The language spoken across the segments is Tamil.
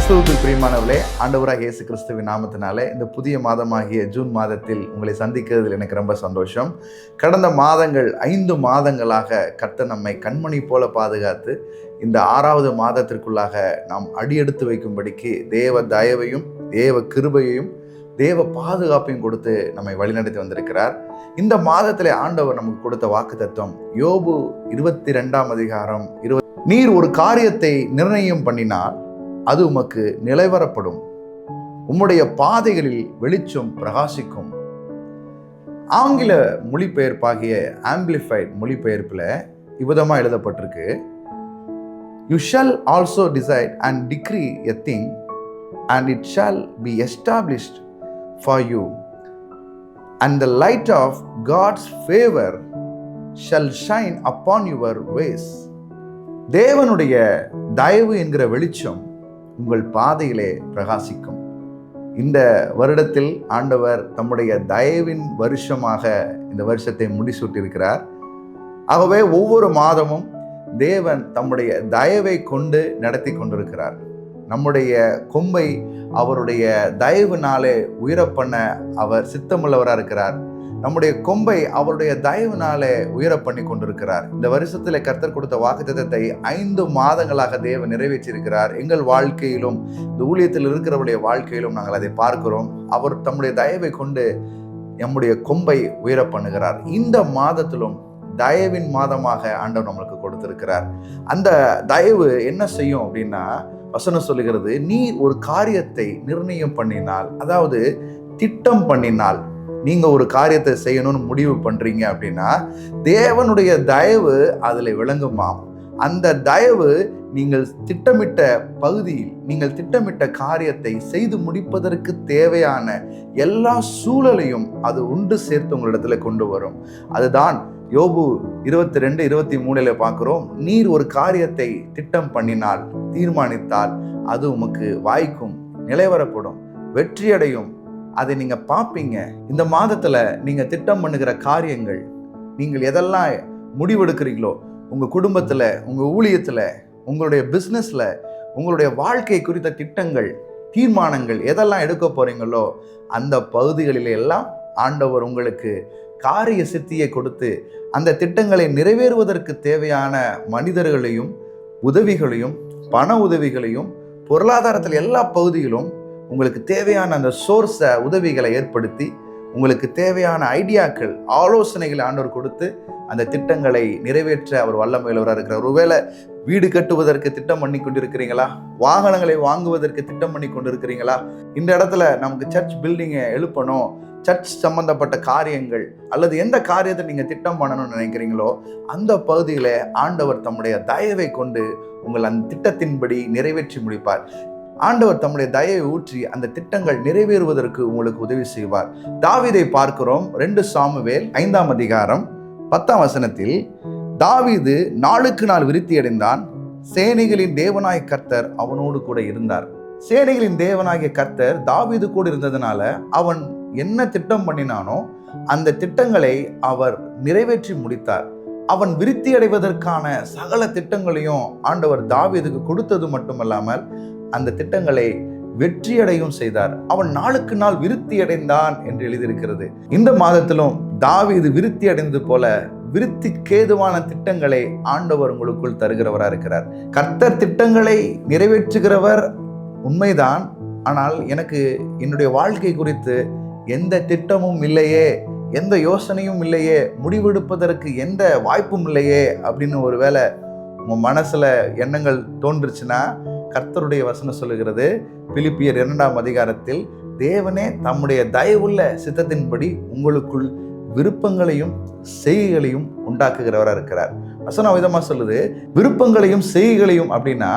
கிறிஸ்துவுக்குள் பிரியமானவர்களே, ஆண்டவராக இயேசு கிறிஸ்துவின் நாமத்தினாலே இந்த புதிய மாதமாகிய ஜூன் மாதத்தில் உங்களை சந்திக்கிறதில் எனக்கு ரொம்ப சந்தோஷம். கடந்த மாதங்கள் 5 மாதங்களாக கர்த்தர் நம்மை கண்மணி போல பாதுகாத்து இந்த 6வது மாதத்திற்குள்ளாக நாம் அடியெடுத்து வைக்கும்படிக்கு தேவ தயவையும் தேவ கிருபையையும் தேவ பாதுகாப்பையும் கொடுத்து நம்மை வழிநடத்தி வந்திருக்கிறார். இந்த மாதத்திலே ஆண்டவர் நமக்கு கொடுத்த வாக்குத்தத்தம் யோபு 22ஆம் அதிகாரம் 20. நீர் ஒரு காரியத்தை நிர்ணயம் பண்ணினால் அது உமக்கு நிலைவரப்படும், உம்முடைய பாதைகளில் வெளிச்சம் பிரகாசிக்கும். ஆங்கில மொழிபெயர்ப்பாகிய ஆம்பிளிஃபைட் மொழிபெயர்ப்பில் இவ்விதமாக எழுதப்பட்டிருக்கு. You shall also decide and decree a thing, and it shall be established for you, and the light of God's favor shall shine upon your ways. தேவனுடைய தயவு என்கிற வெளிச்சம் உங்கள் பாதையிலே பிரகாசிக்கும். இந்த வருடத்தில் ஆண்டவர் தம்முடைய தயவின் வருஷமாக இந்த வருஷத்தை முடிசூட்டியிருக்கிறார். ஆகவே ஒவ்வொரு மாதமும் தேவன் தம்முடைய தயவை கொண்டு நடத்தி கொண்டிருக்கிறார். நம்முடைய கொம்பை அவருடைய தயவுனாலே உயரப்பண்ண அவர் சித்தமுள்ளவராக இருக்கிறார். நம்முடைய கொம்பை அவருடைய தயவுனாலே உயர பண்ணி கொண்டிருக்கிறார். இந்த வருஷத்துல கர்த்தர் கொடுத்த வாக்குத்தத்தத்தை 5 மாதங்களாக தேவன் நிறைவேற்றியிருக்கிறார். எங்கள் வாழ்க்கையிலும் இந்த ஊழியத்தில் இருக்கிறவருடைய வாழ்க்கையிலும் நாங்கள் அதை பார்க்கிறோம். அவர் தம்முடைய தயவை கொண்டு நம்முடைய கொம்பை உயர பண்ணுகிறார். இந்த மாதத்திலும் தயவின் மாதமாக ஆண்டவர் நம்மளுக்கு கொடுத்திருக்கிறார். அந்த தயவு என்ன செய்யும் அப்படின்னா, வசனம் சொல்லுகிறது, நீ ஒரு காரியத்தை நிர்ணயம் பண்ணினால், அதாவது திட்டம் பண்ணினால், நீங்க ஒரு காரியத்தை செய்யணும்னு முடிவு பண்றீங்க அப்படின்னா தேவனுடைய தயவு அதுல விளங்குமாம். அந்த தயவு நீங்கள் திட்டமிட்ட பகுதியில் நீங்கள் திட்டமிட்ட காரியத்தை செய்து முடிப்பதற்கு தேவையான எல்லா சூழலையும் அது உண்டு சேர்த்து உங்களிடத்துல கொண்டு வரும். அதுதான் யோபு 22:23 பார்க்கிறோம். நீர் ஒரு காரியத்தை திட்டம் பண்ணினால், தீர்மானித்தால் அது உமக்கு வாய்க்கும், நிலைவரப்படும், வெற்றியடையும். அதை நீங்க பார்ப்பீங்க. இந்த மாதத்துல நீங்க திட்டம் பண்ணுகிற காரியங்கள், நீங்கள் எதெல்லாம் முடிவெடுக்கிறீங்களோ, உங்க குடும்பத்துல, உங்க ஊழியத்துல, உங்களுடைய பிசினஸ்ல, உங்களுடைய வாழ்க்கை குறித்த திட்டங்கள், தீர்மானங்கள் எதெல்லாம் எடுக்க போறீங்களோ அந்த பகுதிகளில் எல்லாம் ஆண்டவர் உங்களுக்கு காரிய சித்தியை கொடுத்து அந்த திட்டங்களை நிறைவேறுவதற்கு தேவையான மனிதர்களையும் உதவிகளையும் பண உதவிகளையும் பொருளாதாரத்தில் எல்லா பகுதியிலும் உங்களுக்கு தேவையான அந்த சோர்ஸை உதவிகளை ஏற்படுத்தி உங்களுக்கு தேவையான ஐடியாக்கள் ஆலோசனைகளை ஆண்டவர் கொடுத்து அந்த திட்டங்களை நிறைவேற்ற அவர் வல்லமையுள்ளவராக இருக்கிறார். ஒருவேளை வீடு கட்டுவதற்கு திட்டம் பண்ணி கொண்டிருக்கிறீங்களா? வாகனங்களை வாங்குவதற்கு திட்டம் பண்ணி கொண்டிருக்கிறீங்களா? இந்த இடத்துல நமக்கு சர்ச் பில்டிங்கை எழுப்பணும், சர்ச் சம்பந்தப்பட்ட காரியங்கள் அல்லது எந்த காரியத்தை நீங்க திட்டம் பண்ணணும்னு நினைக்கிறீங்களோ அந்த பகுதியில ஆண்டவர் தம்முடைய தயவை கொண்டு உங்கள் அந்த திட்டத்தின்படி நிறைவேற்றி முடிப்பார். ஆண்டவர் தம்முடைய தயவை ஊற்றி அந்த திட்டங்கள் நிறைவேறுவதற்கு உங்களுக்கு உதவி செய்வார். தாவீதை பார்க்கிறோம். 2 சாமுவேல் 5ஆம் அதிகாரம் 10ஆம் வசனத்தில், தாவீது நாளுக்கு நாள் விருத்தி அடைந்தான், சேனைகளின் தேவனாய கர்த்தர் அவனோடு கூட இருந்தார். சேனைகளின் தேவனாகிய கர்த்தர் தாவீது கூட இருந்ததுனால அவன் என்ன திட்டம் பண்ணினானோ அந்த திட்டங்களை அவர் நிறைவேற்றி முடித்தார். அவன் விருத்தி அடைவதற்கான சகல திட்டங்களையும் ஆண்டவர் தாவீதுக்கு கொடுத்தது மட்டுமல்லாமல் அந்த திட்டங்களை வெற்றியடையும் செய்தார். அவன் நாளுக்கு நாள் விருத்தி அடைந்தான் என்று எழுதியிருக்கிறது. இந்த மாதத்திலும் தாவீது விருத்தி அடைந்தது போல விருத்திக்கேதுவான திட்டங்களை ஆண்டவர் உங்களுக்குள் தருகிறவராக இருக்கிறார். கர்த்தர் திட்டங்களை நிறைவேற்றுகிறவர் உண்மைதான். ஆனால் எனக்கு என்னுடைய வாழ்க்கை குறித்து எந்த திட்டமும் இல்லையே, எந்த யோசனையும் இல்லையே, முடிவெடுப்பதற்கு எந்த வாய்ப்பும் இல்லையே அப்படின்னு ஒருவேளை உங்க மனசுல எண்ணங்கள் தோன்றுச்சுன்னா, கர்த்தருடைய வசனம் சொல்லுகிறது, பிலிப்பியர் 2ஆம் அதிகாரத்தில், தேவனே தம்முடைய தயவுள்ள சித்தத்தின்படி உங்களுக்குள் விருப்பங்களையும் செய்கைகளையும் உண்டாக்குகிறவராக இருக்கிறார். வசனம் விதமா சொல்லுது, விருப்பங்களையும் செய்கைகளையும் அப்படின்னா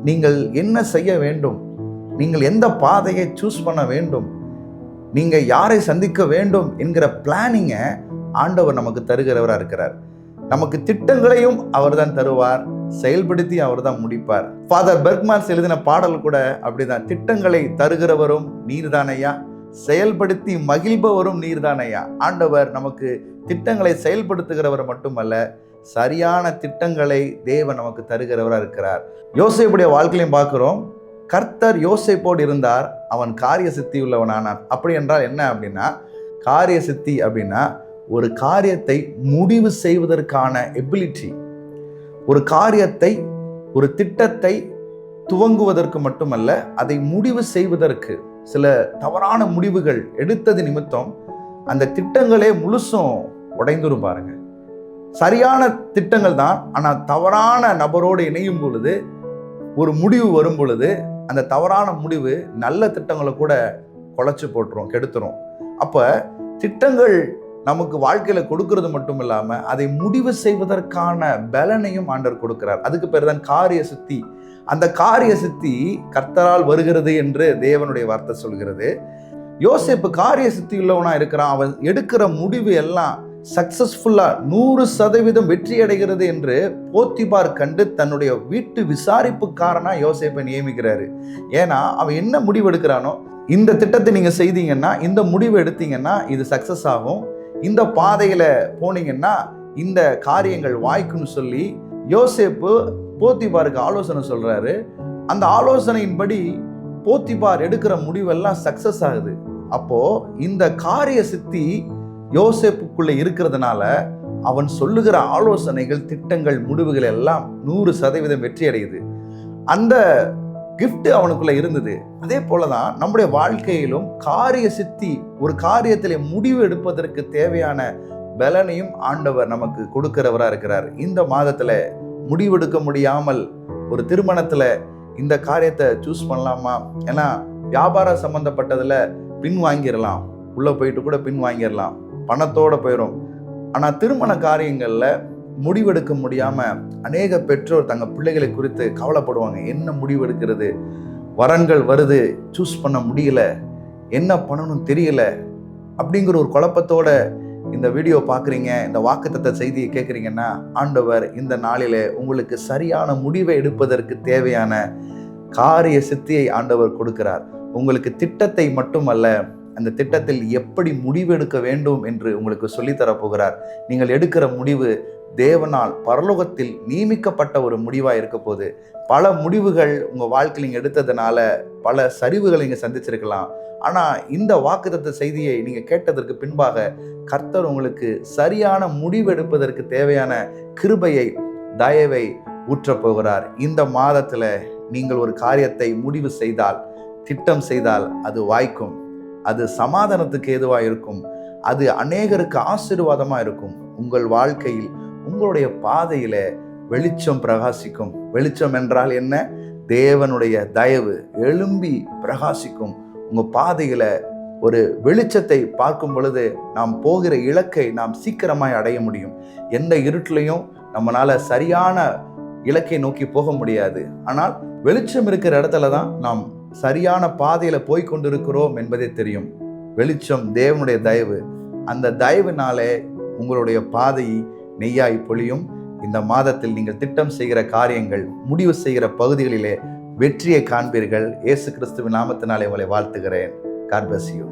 நீங்கள் என்ன செய்ய வேண்டும், நீங்கள் எந்த பாதையை சூஸ் பண்ண வேண்டும், நீங்க யாரை சந்திக்க வேண்டும் என்கிற பிளானிங்கை ஆண்டவர் நமக்கு தருகிறவராக இருக்கிறார். நமக்கு திட்டங்களையும் அவர் தான் தருவார், செயல்படுத்தி அவர் தான் முடிப்பார். ஃபாதர் பெர்க்மான்ஸ் எழுதின பாடல் கூட அப்படிதான், திட்டங்களை தருகிறவரும் நீர்தானையா, செயல்படுத்தி மகிழ்பவரும் நீர்தானையா. ஆண்டவர் நமக்கு திட்டங்களை செயல்படுத்துகிறவர் மட்டுமல்ல, சரியான திட்டங்களை தேவன் நமக்கு தருகிறவராக இருக்கிறார். யோசேப்புடைய வாழ்க்கையிலையும் பார்க்கிறோம். கர்த்தர் யோசேப்போடு இருந்தார், அவன் காரிய சித்தி உள்ளவனானான். அப்படி என்றால் என்ன அப்படின்னா, காரிய சித்தி அப்படின்னா ஒரு காரியத்தை முடிவு செய்வதற்கான எபிலிட்டி, ஒரு காரியத்தை, ஒரு திட்டத்தை துவங்குவதற்கு மட்டுமல்ல, அதை முடிவு செய்வதற்கு. சில தவறான முடிவுகள் எடுத்தது நிமித்தம் அந்த திட்டங்களே முழுசும் உடைந்துரும் பாருங்க. சரியான திட்டங்கள் தான், ஆனால் தவறான நபரோடு இணையும் பொழுது, ஒரு முடிவு வரும் பொழுது அந்த தவறான முடிவு நல்ல திட்டங்களை கூட குலைச்சு போட்டுரும், கெடுத்துரும். அப்போ திட்டங்கள் நமக்கு வாழ்க்கையில கொடுக்கறது மட்டும் இல்லாம அதை முடிவு செய்வதற்கான பலனையும் ஆண்டவர் கொடுக்கிறார். அதுக்கு பேர் தான் காரிய சித்தி. அந்த காரிய சித்தி கர்த்தரால் வருகிறது என்று தேவனுடைய வார்த்தை சொல்கிறது. யோசேப்பு காரிய சித்தி உள்ளவனா இருக்கிறான். அவன் எடுக்கிற முடிவு எல்லாம் சக்சஸ்ஃபுல்லா 100% வெற்றி அடைகிறது என்று போத்திபார் கண்டு தன்னுடைய வீட்டு விசாரிப்புக்காரனா யோசேப்பை நியமிக்கிறாரு. ஏன்னா அவன் என்ன முடிவு எடுக்கிறானோ, இந்த திட்டத்தை நீங்க செய்தீங்கன்னா, இந்த முடிவு எடுத்தீங்கன்னா இது சக்சஸ் ஆகும், இந்த பாதையில போனீங்கன்னா இந்த காரியங்கள் வாய்க்குன்னு சொல்லி யோசேப்பு போத்திபாருக்கு ஆலோசனை சொல்றாரு. அந்த ஆலோசனையின்படி போத்திபார் எடுக்கிற முடிவெல்லாம் சக்சஸ் ஆகுது. அப்போ இந்த காரிய சித்தி யோசேப்புக்குள்ள இருக்கிறதுனால அவன் சொல்லுகிற ஆலோசனைகள், திட்டங்கள், முடிவுகள் எல்லாம் 100% வெற்றி அடையுது. அந்த கிஃப்ட் அவனுக்குள்ள இருந்தது. அதே போலதான் நம்முடைய வாழ்க்கையிலும் காரிய சித்தி, ஒரு காரியத்திலே முடிவு எடுப்பதற்கு தேவையான பலனையும் ஆண்டவர் நமக்கு கொடுக்கிறவரா இருக்கிறார். இந்த மாதத்துல முடிவெடுக்க முடியாமல் ஒரு திருமணத்துல இந்த காரியத்தை சூஸ் பண்ணலாமா, ஏன்னா வியாபாரம் சம்பந்தப்பட்டதுல பின் வாங்கிடலாம், உள்ள போயிட்டு கூட பின் வாங்கிடலாம், பணத்தோட போயிடும். ஆனா திருமண காரியங்கள்ல முடிவெடுக்க முடியாம அநேக பெற்றோர் தங்க பிள்ளைகளை குறித்து கவலைப்படுவாங்க. என்ன முடிவெடுக்கிறது, வரன்கள் வருது, சூஸ் பண்ண முடியல, என்ன பண்ணணும் தெரியல அப்படிங்கிற ஒரு குழப்பத்தோட இந்த வீடியோ பார்க்குறீங்க, இந்த வாக்குத்தத்த செய்தியை கேட்குறீங்கன்னா, ஆண்டவர் இந்த நாளிலே உங்களுக்கு சரியான முடிவை எடுப்பதற்கு தேவையான காரிய சித்தியை ஆண்டவர் கொடுக்கிறார். உங்களுக்கு திட்டத்தை மட்டுமல்ல, அந்த திட்டத்தில் எப்படி முடிவெடுக்க வேண்டும் என்று உங்களுக்கு சொல்லித்தரப்போகிறார். நீங்கள் எடுக்கிற முடிவு தேவனால் பரலோகத்தில் நியமிக்கப்பட்ட ஒரு முடிவாக இருக்க போது. பல முடிவுகள் உங்கள் வாழ்க்கையில் நீங்கள் எடுத்ததுனால பல சரிவுகளை நீங்கள் சந்திச்சிருக்கலாம். ஆனால் இந்த வாக்குத்தத்த செய்தியை நீங்கள் கேட்டதற்கு பின்பாக கர்த்தர் உங்களுக்கு சரியான முடிவெடுப்பதற்கு தேவையான கிருபையை, தயவை ஊற்றப் போகிறார். இந்த மாதத்தில் நீங்கள் ஒரு காரியத்தை முடிவு செய்தால், திட்டம் செய்தால் அது வாய்க்கும், அது சமாதானத்துக்கு ஏதுவாக இருக்கும், அது அநேகருக்கு ஆசீர்வாதமாக இருக்கும். உங்கள் வாழ்க்கையில், உங்களுடைய பாதையில வெளிச்சம் பிரகாசிக்கும். வெளிச்சம் என்றால் என்ன? தேவனுடைய தயவு எழும்பி பிரகாசிக்கும். உங்க பாதையில ஒரு வெளிச்சத்தை பார்க்கும் பொழுது நாம் போகிற இலக்கை நாம் சீக்கிரமாய் அடைய முடியும். எந்த இருட்டிலையும் நம்மளால சரியான இலக்கை நோக்கி போக முடியாது. ஆனால் வெளிச்சம் இருக்கிற இடத்துல தான் நாம் சரியான பாதையில போய் கொண்டிருக்கிறோம் என்பதே தெரியும். வெளிச்சம் தேவனுடைய தயவு. அந்த தயவினாலே உங்களுடைய பாதை நெய்யாய் பொழியும். இந்த மாதத்தில் நீங்கள் திட்டம் செய்கிற காரியங்கள், முடிவு செய்கிற பகுதிகளிலே வெற்றியை காண்பீர்கள். இயேசு கிறிஸ்துவின் நாமத்தினாலே உங்களை வாழ்த்துகிறேன். God bless you.